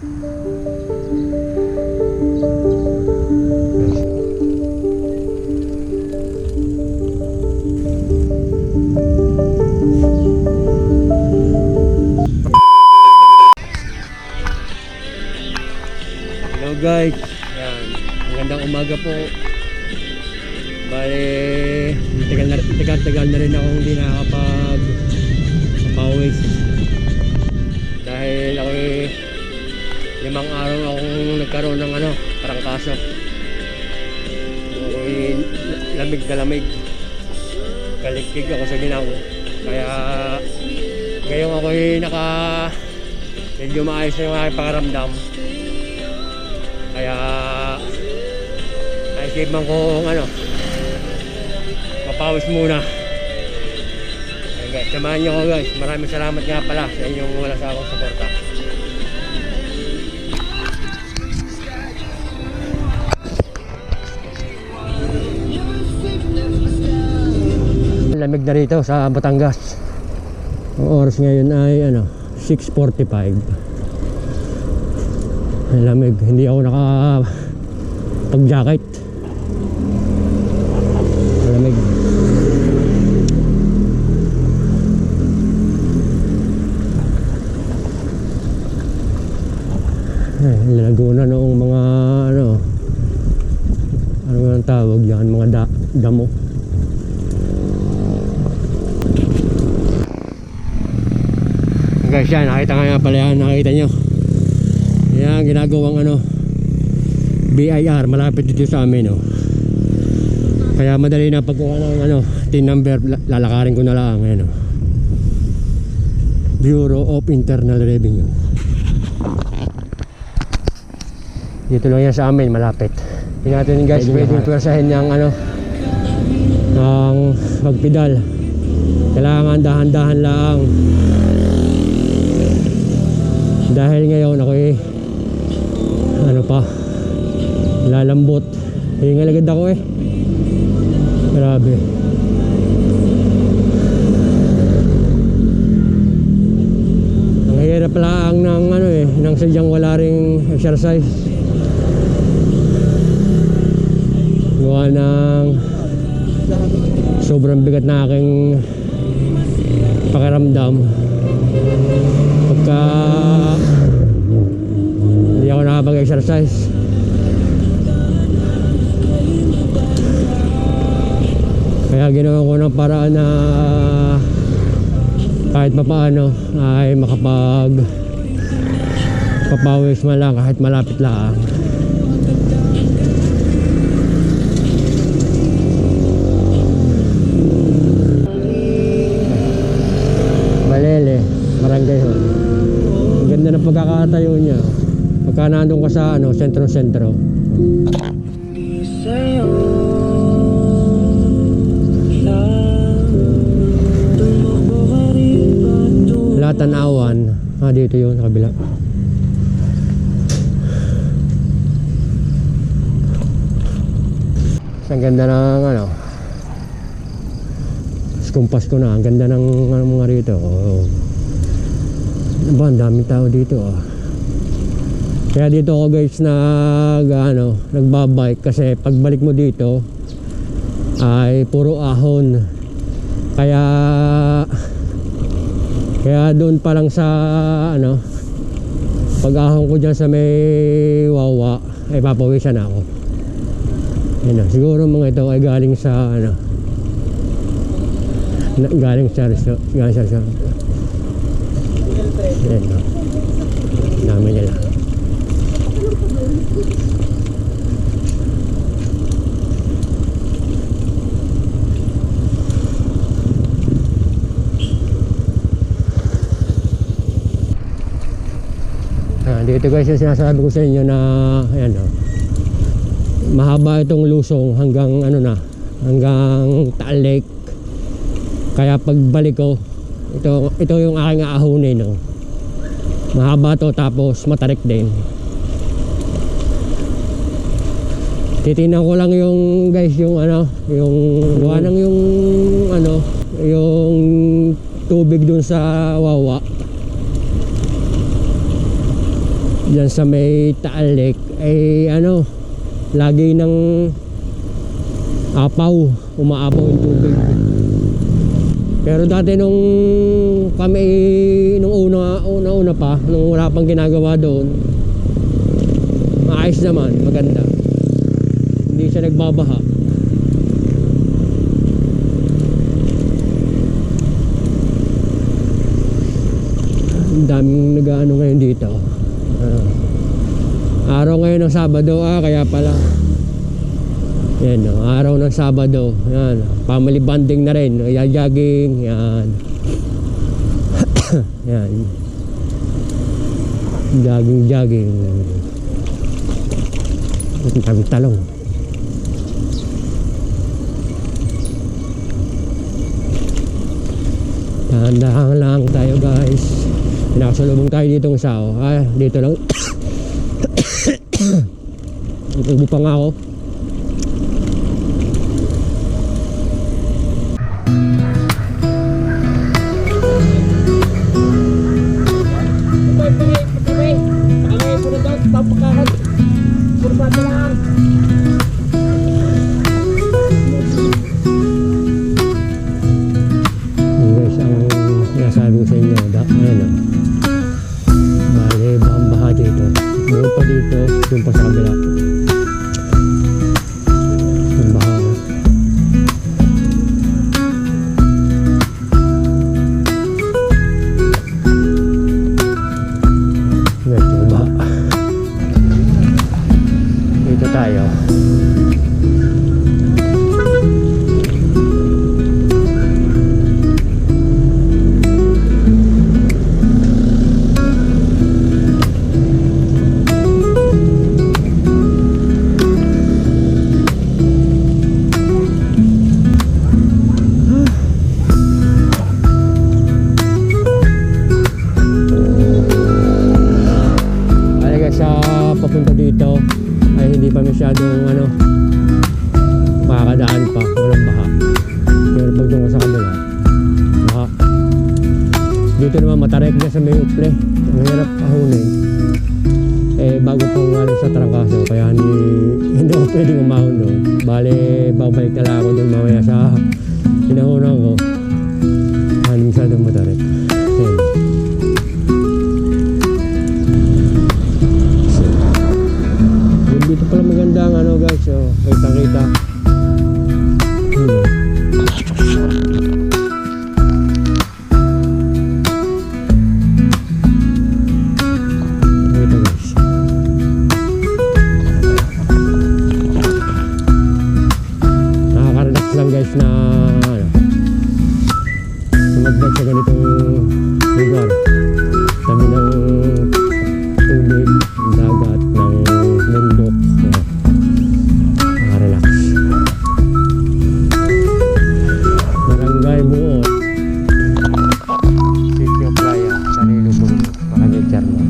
Hello guys, yan. Magandang umaga po. Bale, tagal na rin akong hindi nakakapag-pawis. Dahil ako 5 araw akong nagkaroon ng tarangkaso. Ako'y lamig na lamig. Kaligkig ako sa ginaw. Kaya ngayon ako'y medyo maayos na yung aking pakaramdam. Kaya naisipan ko mapawis muna. Ayan guys, samahan nyo ko guys. Maraming salamat nga pala sa inyong wala sa akong suporta. Lamig na rito sa Batangas. Ang oras ngayon ay 6:45. Ang lamig, hindi ako nakapag-jacket. Ang lamig. Laguna noong mga ano ang tawag yan, mga damo. Guys, yan, nakita nga pala yan, nakita nyo. Yan, ginagawang BIR, malapit dito sa amin, Kaya madali na pagkuha ng TIN number, lalakarin ko na lang, Bureau of Internal Revenue. Dito lang yan sa amin, malapit. Tingnan natin guys, pwedeng pwersahin niyang ang magpedal. Kailangan dahan-dahan lang. Dahil ngayon ako'y lalambot. Hingal agad ako grabe. Ang hirap lang ng sadyang wala ring exercise. Gawa ng sobrang bigat na aking pakiramdam. Pagka hindi ako nakapag-exercise. Kaya ginawa ko ng paraan na kahit papaano ay papawis man lang kahit malapit lang. Balele, Barangay Hall. Ang ganda ng pagkakatayo niya. Pagka nandun ka sa sentro-sentro. Tanawan. Dito yun sa kabila. Ang ganda ng kumpas ko na. Ang ganda ng mga rito. Ang daming tao dito. Kaya dito ako guys nagbabike kasi pagbalik mo dito ay puro ahon. Kaya doon pa lang sa pag-ahon ko dyan sa may Wawa ay papawisan ako. Siguro mga ito ay galing sa galing sa dami nila. Dito guys yung sinasabi ko sa inyo na mahaba itong lusong hanggang hanggang Taal Lake. Kaya pagbalik ko ito yung aking aahunin mahaba to tapos matarik din. Titingnan ko lang yung guys yung yung tubig dun sa Wawa. Diyan sa may Taal Lake ay ano, lagi ng apaw, umaapaw yung tubig. Pero dati nung kami, nung una pa, nung wala pang ginagawa doon, maayos naman, maganda. Hindi siya nagbabaha. Ang daming nag-ano ngayon dito. Araw ngayon ng Sabado, kaya pala. Yan, araw ng Sabado. Yan, family bonding na rin. Jogging, yan. Yan. Jogging. Ang talong. Dahan-dahan lang tayo, guys. Nakasalubong tayo ditong sao. Dito lang. Itubo pa nga ako. Guys, ang sinasabi ko sa inyo, ayan, bale, baha dito. Doon pa dito, doon pa sa kabila. Yung baha. Guys, yung baha. Dito tayo. Papunta dito ay hindi pa masyadong makakadaan pa, walang baha. Pero pag doon ka sa kabila, baha. Dito naman matarek na sa may uple, ang hirap ahunin. Bago pang galing sa trangkaso, kaya hindi ako pwedeng umahon doon. Bale, babalik na lang ako doon mamaya sa hinahunan ko. Hindi masyadong matarek. Ayan. Dito pala maganda ang guys, kita-kita. Ito guys. Nakaka-relax lang guys na mag-bike sa ganitong lugar. Tabi ng tubig, ng dagat, ng bundok. Relax. Barangay Buot, City of Playa, Sarilo Bundok, Barangay Charlo.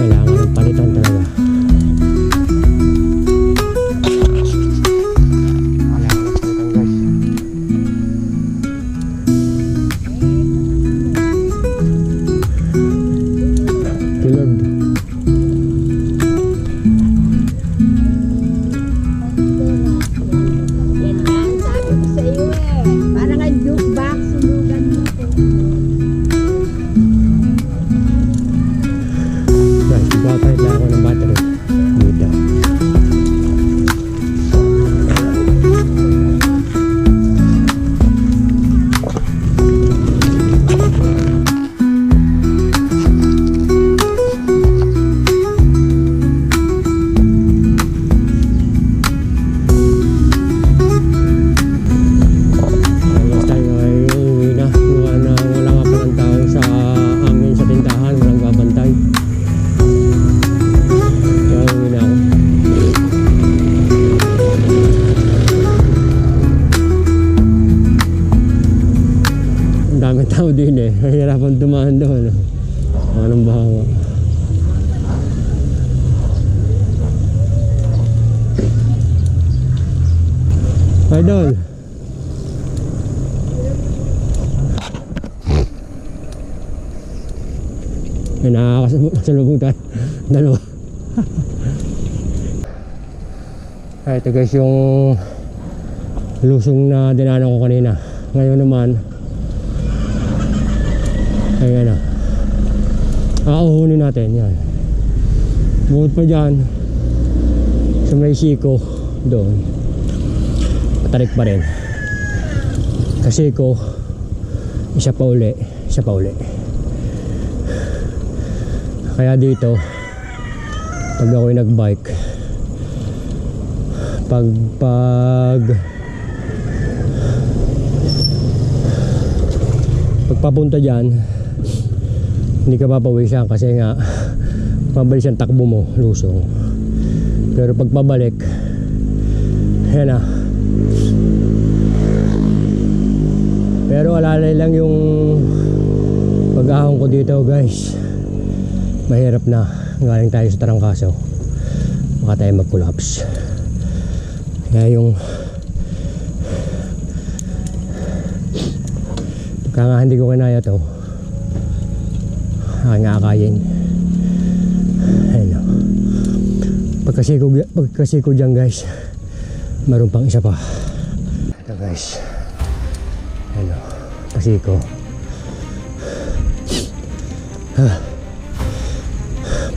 Kailangan ng palitan talaga. tao din eh. Mahirapan dumaan doon. Anong bahawa. Idol. May nakakasalubong tayo. Dalawa. Ay, ito guys yung lusong na dinanan ko kanina. Ngayon naman ay ano, uuhunin natin yan. Bukod pa dyan sa may siko doon, patarik pa rin kasi ko isa pa uli. Kaya dito pag ako'y nagbike, pag papunta dyan hindi ka papawisan kasi nga mabilis ang takbo mo, lusong. Pero pag pabalik, yan na. Pero alalay lang yung pag-ahon ko dito guys. Mahirap na, galing tayo sa tarangkaso, baka tayo mag-collapse. Kaya yung kaya nga hindi ko kinaya to, aking akayin. Ayun o, pagkasiko dyan guys, meron pang isa pa. Ito guys, ayun o, pasiko.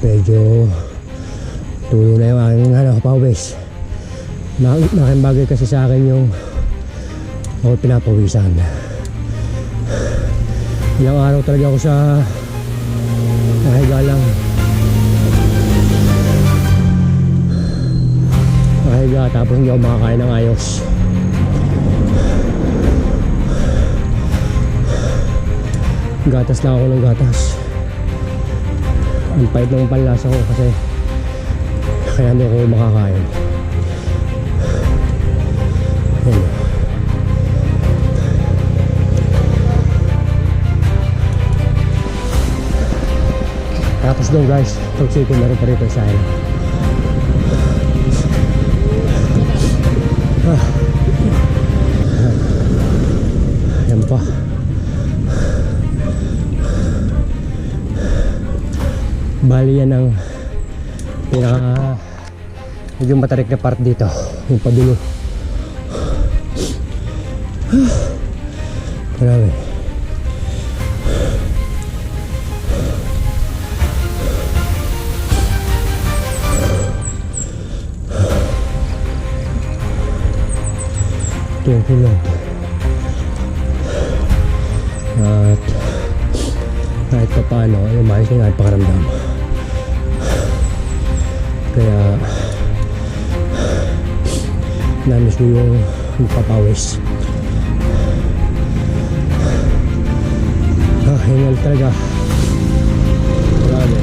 Medyo tulo na yung aking pawis. Malaking bagay kasi sa akin yung ako pinapawisan. Ilang araw talaga ako sa nakahiga lang. Nakahiga tapos hindi ako makakain ng ayos. Gatas lang ako ng gatas. Ang pait ng panlasa ko kasi kaya hindi ako makakain. Ayun. Tapos doon guys, pagsiko meron pa rito sa akin. Yan pa. Bali yan ang pinaka medyo matarik na part dito, yung padulo. Grabe. Ito yung kulog. At kahit pa paano, yung maayos na nga pakaramdam. Kaya namiss ko yung magpapawis. Hingal talaga. Grabe.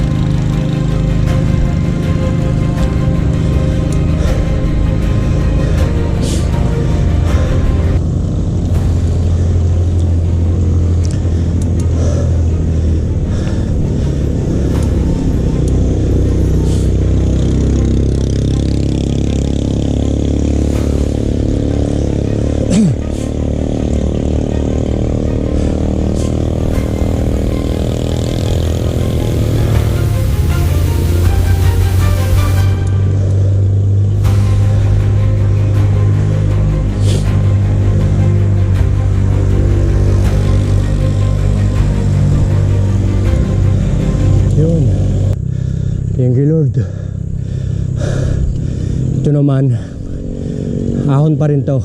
Thank you Lord. Ito naman ahon pa rin to,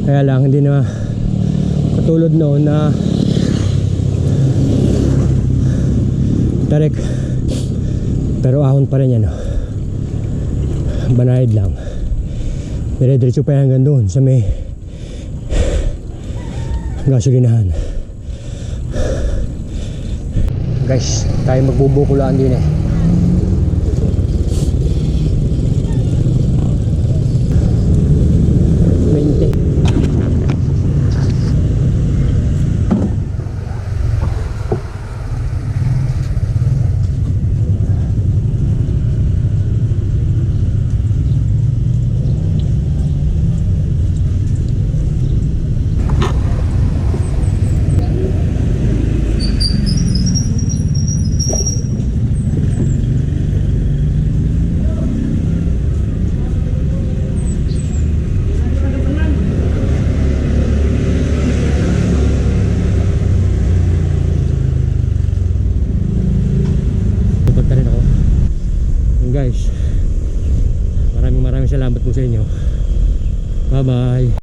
kaya lang hindi na katulad noon na tarik, pero ahon pa rin yan. Banayad lang, dire-diretso pa hanggang doon sa may gasolinahan. Guys, tayo magbubukulaan din eh. guys. Maraming salamat po sa inyo. Bye bye.